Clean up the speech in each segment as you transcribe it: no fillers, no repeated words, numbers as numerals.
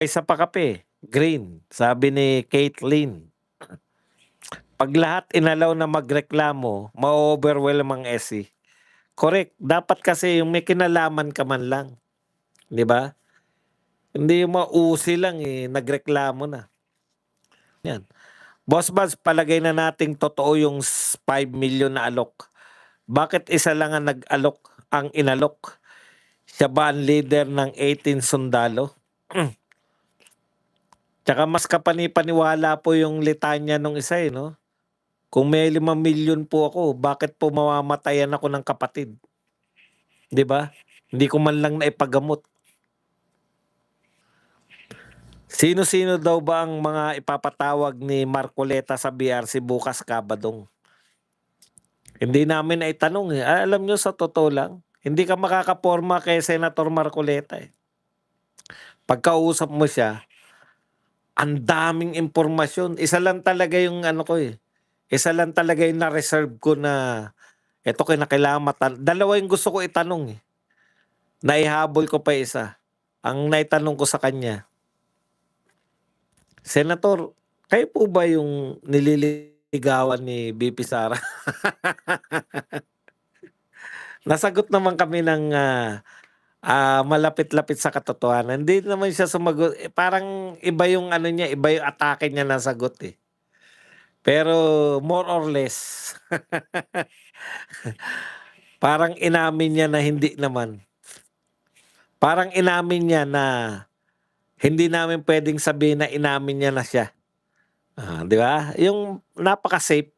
Isa pa kape, green, sabi ni Caitlyn. Pag lahat inalaw na magreklamo, ma-o-overwhelm ang SC. Correct, dapat kasi yung may kinalaman ka man lang, 'di ba? Hindi yung mausi lang, nagreklamo na, 'yan. Boss Buds, palagay na nating totoo yung 5 million na alok. Bakit isa lang ang inalok? Siya ba ang leader ng 18 sundalo? Tsaka mas kapani-paniwala po yung litanya nung isa, 'no? Kung may 5 million po ako, bakit po mamamatayan ako ng kapatid? 'Di ba? Hindi ko man lang naipagamot. Sino-sino daw ba ang mga ipapatawag ni Marcoleta sa BRC bukas, Kabadong? Hindi namin naitanong, eh. Alam niyo, sa totoo lang, hindi ka makakaporma kay Senator Marcoleta, eh. Pagkausap mo siya, ang daming impormasyon. Isa lang talaga yung ano ko, eh. Isa lang talaga yung na-reserve ko na eto kinakailangan dalawa yung gusto ko itanong, eh. Naihabol ko pa isa. Ang naitanong ko sa kanya, "Senator, kayo po ba yung nililigawan ni VP Sara?" Nasagot naman kami ng, malapit-lapit sa katotohanan. Hindi naman siya sumagot, parang iba yung ano niya, iba yung atake niya na sagot, eh. Pero more or less, parang inamin niya na hindi naman. Parang inamin niya na hindi namin puwedeng sabihin na inamin niya na siya. 'Di ba? Yung napaka-safe.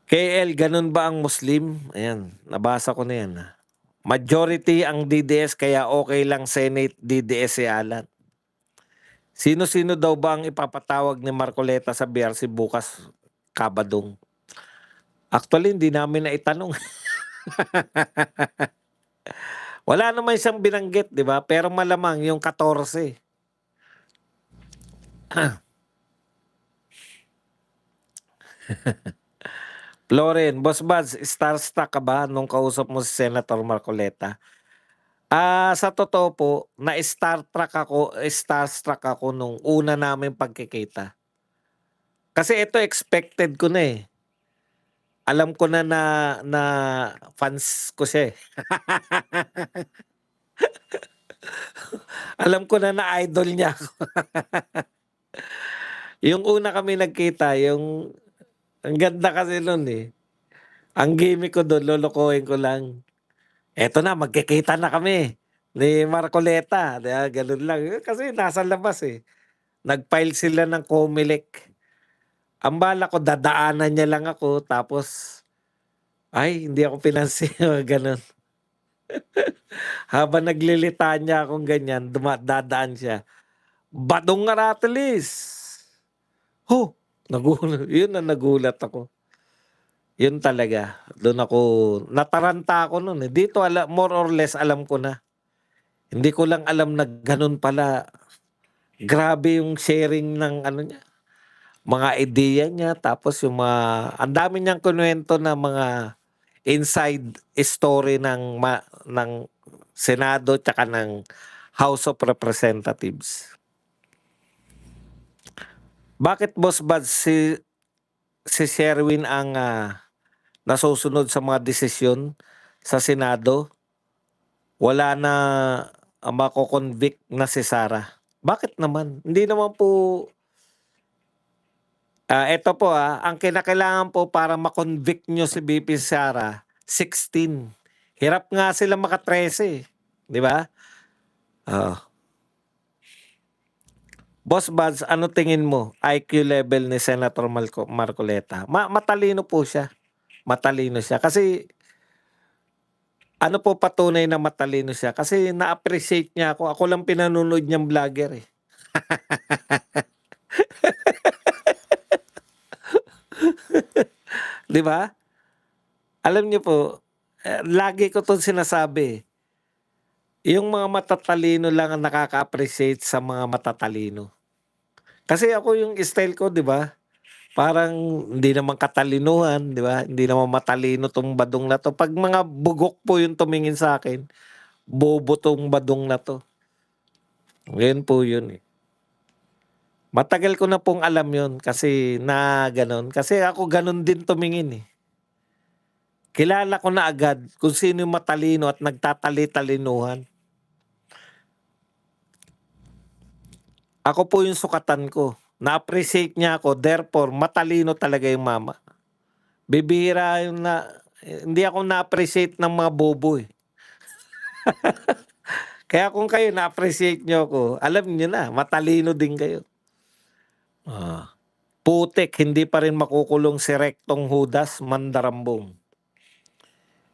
KL, ganun ba ang Muslim? Ayan, nabasa ko na 'yan, Majority ang DDS kaya okay lang Senate DDS si Alan. Sino-sino daw ba ang ipapatawag ni Marcoleta sa BRC bukas, Kabadong? Actually, hindi namin naitanong. Wala naman siyang binanggit, 'di ba? Pero malamang yung 14. Floren, Boss Buds, starstruck ka ba nung kausap mo si Senator Marcoleta? Sa totoo po, starstruck ako nung una naming pagkikita. Kasi ito expected ko na, eh. Alam ko na na na fans ko siya, eh. Alam ko na na idol niya ako. Yung una kami nagkita, yung ang ganda kasi nun, eh. Ang gimmick ko dun, lolokohin ko lang. Eto na, magkikita na kami ni Marcoleta, 'di ba, ganun lang. Kasi nasa labas, eh. Nag-file sila ng COMELEC. Ang balak ko dadaanan niya lang ako tapos, ay hindi ako pinansin, mga gano'n. Habang naglilitanya akong ganyan, dadaan siya, "Badong Aratilis!" Ho! Yun na nagulat ako. Yun talaga, dun ako nataranta ako nun, eh. Dito more or less alam ko na. Hindi ko lang alam na ganun pala. Grabe yung sharing ng ano niya, mga ideya niya, tapos yung ang dami niyang kinuwento na mga inside story ng Senado tsaka ng House of Representatives. Bakit, Boss Buds, si Sherwin ang, nasusunod sa mga desisyon sa Senado? Wala na mako-convict na si Sara. Bakit naman? Hindi naman po, eto po, ang kinakailangan po para ma-convict niyo si VP Sara, 16. Hirap nga sila 13, 'di ba? Oo. Boss Buds, ano tingin mo IQ level ni Senator Marcoleta? Matalino po siya, matalino siya. Kasi ano po patunay na matalino siya, kasi na-appreciate niya ako, ako lang pinanonood niyang vlogger, eh. 'Di ba? Alam niyo po, lagi ko 'tong sinasabi, yung mga matatalino lang ang nakaka-appreciate sa mga matatalino. Kasi ako yung style ko, 'di ba, parang hindi naman katalinuhan, 'di ba, hindi naman matalino 'tong badong na 'to. 'Pag mga bugok po yung tumingin sa'kin, bobo 'tong badong na 'to. Ngayon po yun, eh. Matagal ko na pong alam yun kasi na gano'n. Kasi ako gano'n din tumingin, eh. Kilala ko na agad kung sino yung matalino at nagtatali-talinuhan. Ako po yung sukatan ko. Na-appreciate niya ako, therefore matalino talaga yung mama. Bibihira yung hindi ako na-appreciate ng mga bobo, eh. Kaya kung kayo na-appreciate niyo ako, alam niyo na matalino din kayo. Putik hindi pa rin makukulong si Rektong Judas Mandarambong.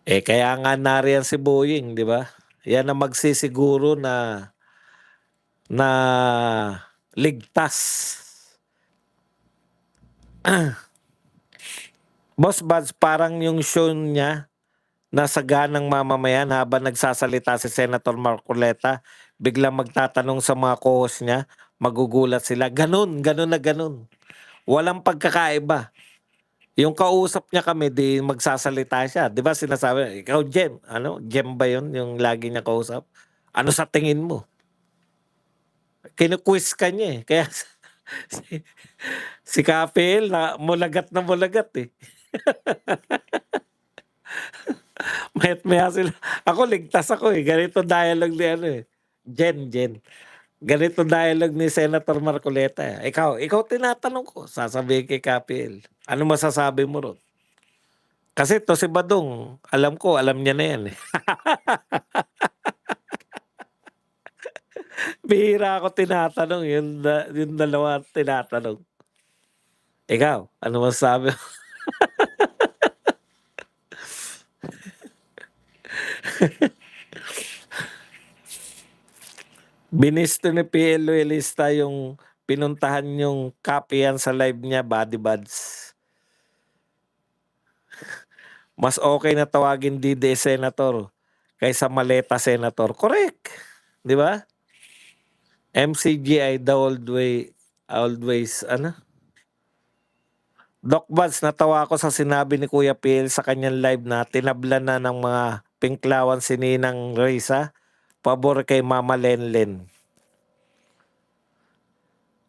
Kaya nga nariyan si Boying, 'di ba? Yan ang magsisiguro na ligtas. Boss Buds, parang yung show niya nasa ganang mamamayan habang nagsasalita si Senator Marcoleta, biglang magtatanong sa mga co-host niya, magugulat sila. Ganun, ganun na ganun. Walang pagkakaiba. Yung kausap niya kami, di magsasalita siya. Di ba sinasabi, ikaw Jem, Jem ba yun? Yung lagi niya kausap? Ano sa tingin mo? Kinuquiz ka niya, eh. Kaya si, si Kapil, na mulagat eh. Mayat maya sila. Ako ligtas ako eh. Ganito dialogue ni Jen. Ganito dialogue ni Senator Marcoleta. Ikaw tinatanong ko. Sasabihin kay Kapil. Ano masasabi mo ron? Kasi to si Badong, alam ko, alam niya na yan eh. Bihira ako tinatanong, yung dalawa tinatanong. Ikaw, ano masasabi mo? Binisto ni PL Luelista yung pinuntahan yung kapihan sa live niya, Body Buds. Mas okay na tawagin DD Senator kaysa Maleta Senator. Correct. Di ba? MCGI the old way, always, Doc Buds, natawa ako sa sinabi ni Kuya PL sa kanyang live na tinablan na ng mga pinklawan si Ninang Risa, pabor kay Mama Lenlen.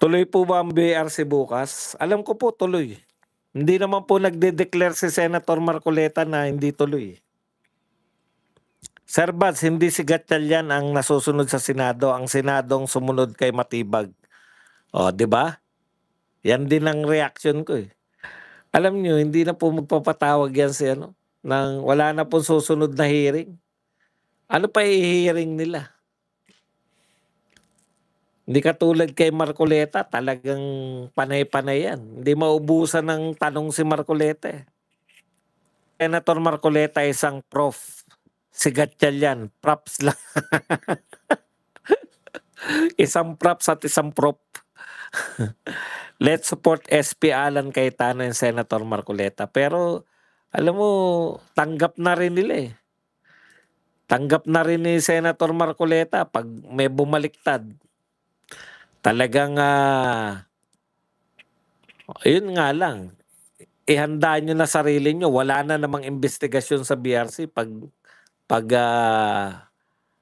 Tuloy po ba ang BRC bukas? Alam ko po tuloy. Hindi naman po nagde-declare si Senator Marcoleta na hindi tuloy. Sir Buds, hindi si Gatchalian ang nasusunod sa Senado. Ang Senadong sumunod kay Matibag. O, di ba? Yan din ang reaction ko eh. Alam nyo, hindi na po magpapatawag yan si nang wala na po susunod na hearing. Ano pa i-hearing nila? Hindi katulad kay Marcoleta, talagang panay-panay yan. Hindi maubusan ng tanong si Marcoleta eh. Senator Marcoleta isang prof. Si Gatchalian, props lang. Isang props at isang prop. Let's support SP Alan Cayetano and Senator Marcoleta. Pero alam mo, tanggap na rin nila eh. Tanggap na rin ni Senator Marcoleta pag may bumaliktad. Talagang yun nga lang. Ihanda nyo na sarili nyo. Wala na namang investigasyon sa BRC pag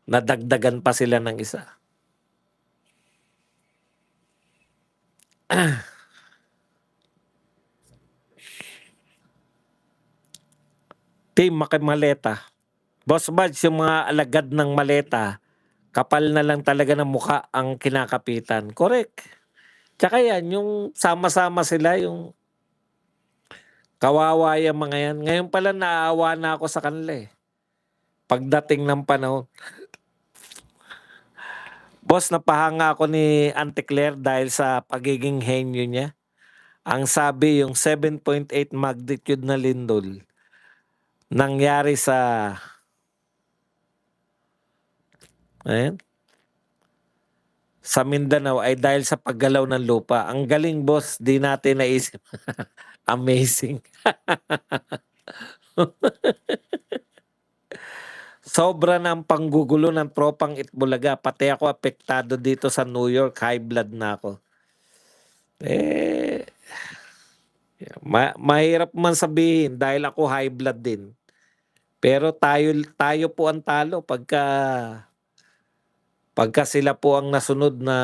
nadagdagan pa sila ng isa. Team Makimaleta. Boss Buds, yung mga alagad ng maleta, kapal na lang talaga ng muka ang kinakapitan. Correct. Tsaka yan, yung sama-sama sila, yung kawawa yung mga yan. Ngayon pala naawa na ako sa kanila eh. Pagdating ng panahon. Boss, napahanga ako ni Auntie Claire dahil sa pagiging henyo niya. Ang sabi, yung 7.8 magnitude na lindol nangyari sa sa Mindanao ay dahil sa paggalaw ng lupa. Ang galing boss, di natin naisip. Amazing. Sobra ng panggugulo ng tropang Itbulaga. Pati ako apektado dito sa New York. High blood na ako. Mahirap man sabihin dahil ako high blood din. Pero tayo po ang talo pagka Pagka sila po ang nasunod na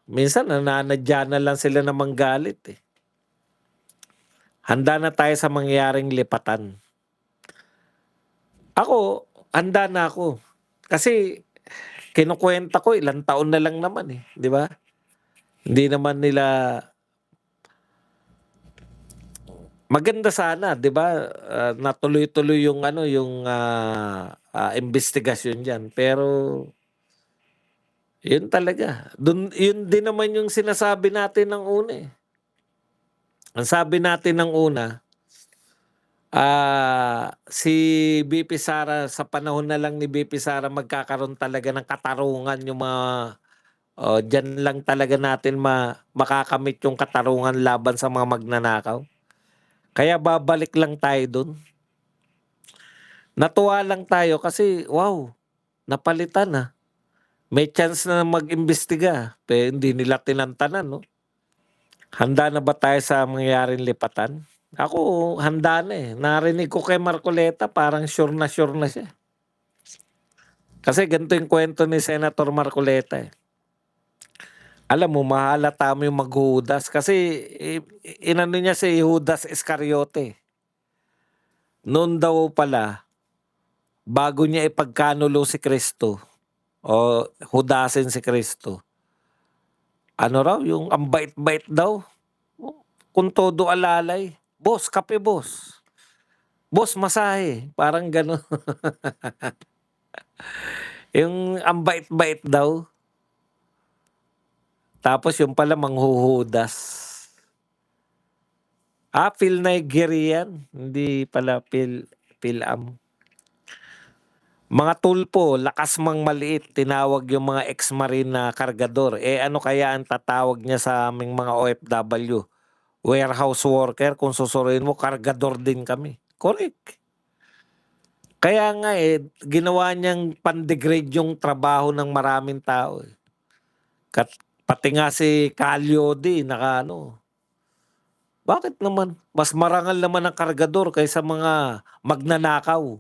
minsan nananadya na lang sila na manggalit, eh. Handa na tayo sa mangyaring lipatan. Ako, handa na ako. Kasi kinukuwenta ko ilang taon na lang naman, eh, 'di ba? Hindi naman nila maganda sana, 'di ba, na tuloy-tuloy yung ano, yung, imbestigasyon diyan. Pero yun talaga, yun din naman yung sinasabi natin ng una, eh. Ang sabi natin ng una, si VP Sara sa panahon na lang ni VP Sara magkakaroon talaga ng katarungan yung mga diyan lang talaga natin makakamit yung katarungan laban sa mga magnanakaw. Kaya babalik lang tayo dun. Natuwa lang tayo kasi wow, napalitan, may chance na mag-imbestiga, pero hindi nila tinantanan, 'no? Handa na ba tayo sa mangyayaring lipatan? Ako handa na, eh. Narinig ko kay Marcoleta parang sure na siya. Kasi ganito yung kwento ni Senator Marcoleta, eh. Alam mo mahalata mo yung maghuhudas kasi inano niya si Judas Iscariote. Noon daw pala, bago niya ipagkanulo si Kristo o hudasin si Kristo, ano raw, yung ang bait-bait daw. Kung todo alalay, "Boss, kape boss. Boss, masahe." Parang gano'n. Yung ang bait-bait daw. Tapos yung pala manghuhudas. Phil Nigerian, hindi pala Phil-Am. Mga tulpo, lakas mang maliit, tinawag yung mga ex-marine na kargador. Ano kaya ang tatawag niya sa aming mga OFW? Warehouse worker, kung susuruin mo, kargador din kami. Correct. Kaya nga ginawa niyang pan-degrade yung trabaho ng maraming tao, eh. Pati nga si Calyodi bakit naman? Mas marangal naman ang kargador kaysa mga magnanakaw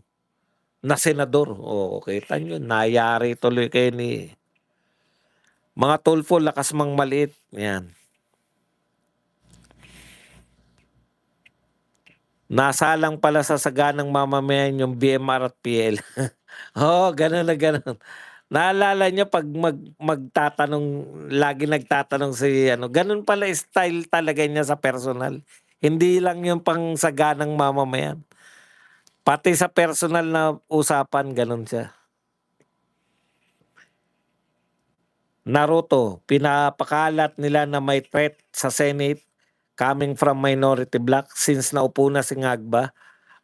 na senador. Oo, kita niyo, nayari tuloy kayo ni mga tulfo, lakas mang maliit. Yan. Nasalang pala sa saganang mamamayan yung BMR at PL. Oo, gano'n na gano'n. Naalala niyo 'pag magtatanong, lagi nagtatanong si ano, gano'n pala style talaga niya sa personal. Hindi lang yung pang saganang mamamayan. Pati sa personal na usapan gano'n siya. Naruto, pinapakalat nila na may threat sa Senate coming from minority bloc since naupo na si Ngagba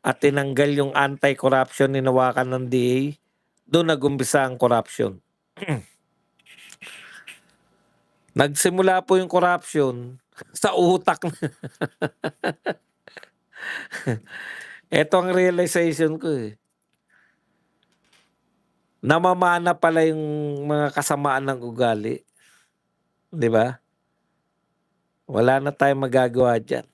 at tinanggal yung anti-corruption hinawakan ng DA, doon nag-umpisa ang corruption. Nagsimula po yung corruption sa utak. Ito ang realization ko, eh. Namamana pala yung mga kasamaan ng ugali. 'Di ba? Wala na tayong magagawa diyan.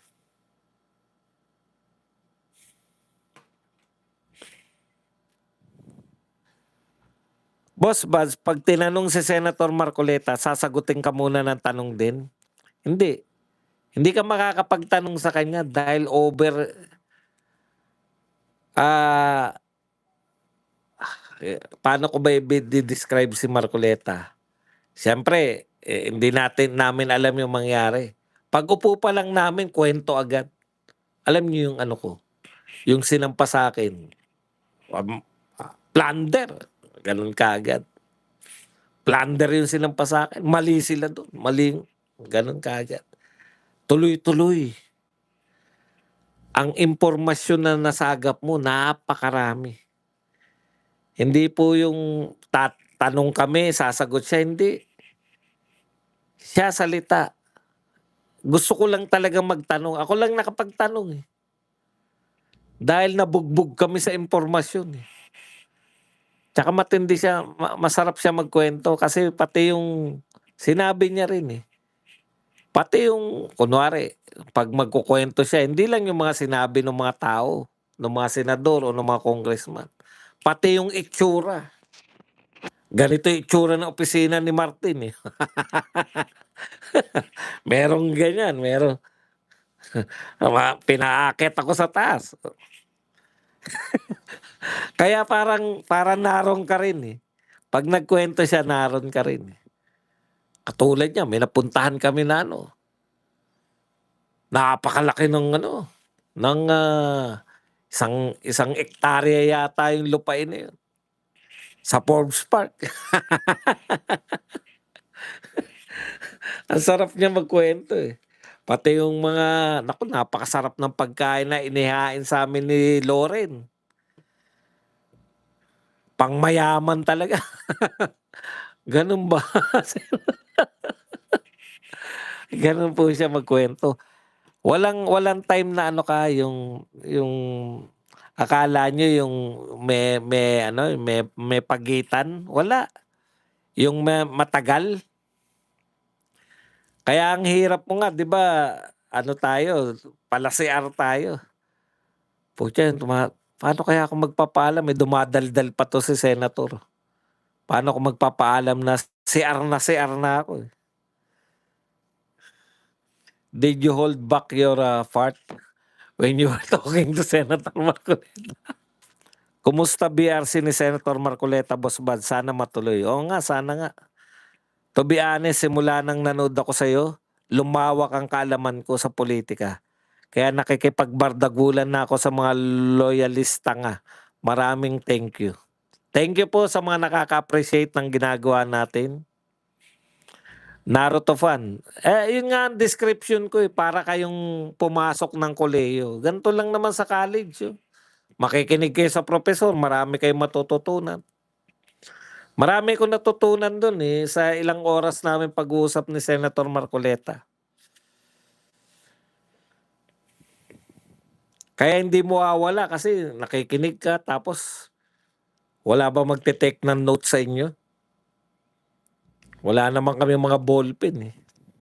Boss Baz, 'pag tinanong si Senator Marcoleta, sasagutin ka muna ng tanong din? Hindi. Hindi ka makakapagtanong sa kanya dahil ah, paano ko ba i-describe si Marcoleta? Siyempre, hindi namin alam yung mangyari. Pag-upo pa lang namin, kwento agad. Alam niyo yung ano ko, yung sinampa sa akin, plunder, ganun kaagad. Plunder yung sinampa sa akin, mali sila doon, mali, ganun kaagad. Tuloy-tuloy. Ang impormasyon na nasagap mo, napakarami. Hindi po yung tanong kami, sasagot siya, hindi. Siya salita. Gusto ko lang talagang magtanong. Ako lang nakapagtanong, eh. Dahil nabugbog kami sa impormasyon, eh. Tsaka matindi siya, masarap siya magkwento kasi pati yung sinabi niya rin, eh. Pati yung kunwari 'pag magkukuwento siya, hindi lang yung mga sinabi ng mga tao, ng mga senador o ng mga congressman, pati yung itsura. Ganito yung itsura ng opisina ni Martin, eh. Merong ganyan, pinaakyat ako sa taas. Kaya parang naroon ka rin, eh. 'Pag nagkuwento siya naroon ka rin, eh. Katulad niyan may napuntahan kami na napakalaki ng isang ektarya yata yung lupain na yun, sa Forbes Park. Ang sarap niya magkuwento, eh. Pati yung naku, napakasarap ng pagkain na inihain sa'min ni Loren. Pangmayaman talaga. Gano'n ba? Gano'n po siya magkuwento. Walang time na yung akala niyo yung may pagitan, wala. Yung matagal. Kaya ang hirap mo nga 'di ba tayo, pala-CR tayo. Putya paano kaya ako magpapaalam, eh, dumadaldal pa 'to si senator. Paano ako magpapaalam na CR na ako, eh. Did you hold back your, fart when you were talking to Senator Marcoleta? Kumusta BRC ni Senator Marcoleta, Boss Bad? Sana matuloy. Oo nga, sana nga. To be honest, simula nang nanood ako sa'yo, lumawak ang kaalaman ko sa politika. Kaya nakikipagbardagulan na ako sa mga loyalista nga. Maraming thank you. Thank you po sa mga nakaka-appreciate ng ginagawa natin. Naruto fan. Yun nga ang description ko, eh, para kayong pumasok ng kolehiyo. Ganito lang naman sa college, oh. Makikinig kayo sa propesor, marami kayong matututunan. Marami akong natutunan dun, eh, sa ilang oras namin pag-uusap ni Senator Marcoleta. Kaya hindi mawawala kasi nakikinig ka tapos wala ba magte-take ng notes sa inyo? Wala naman kaming mga ballpen, eh.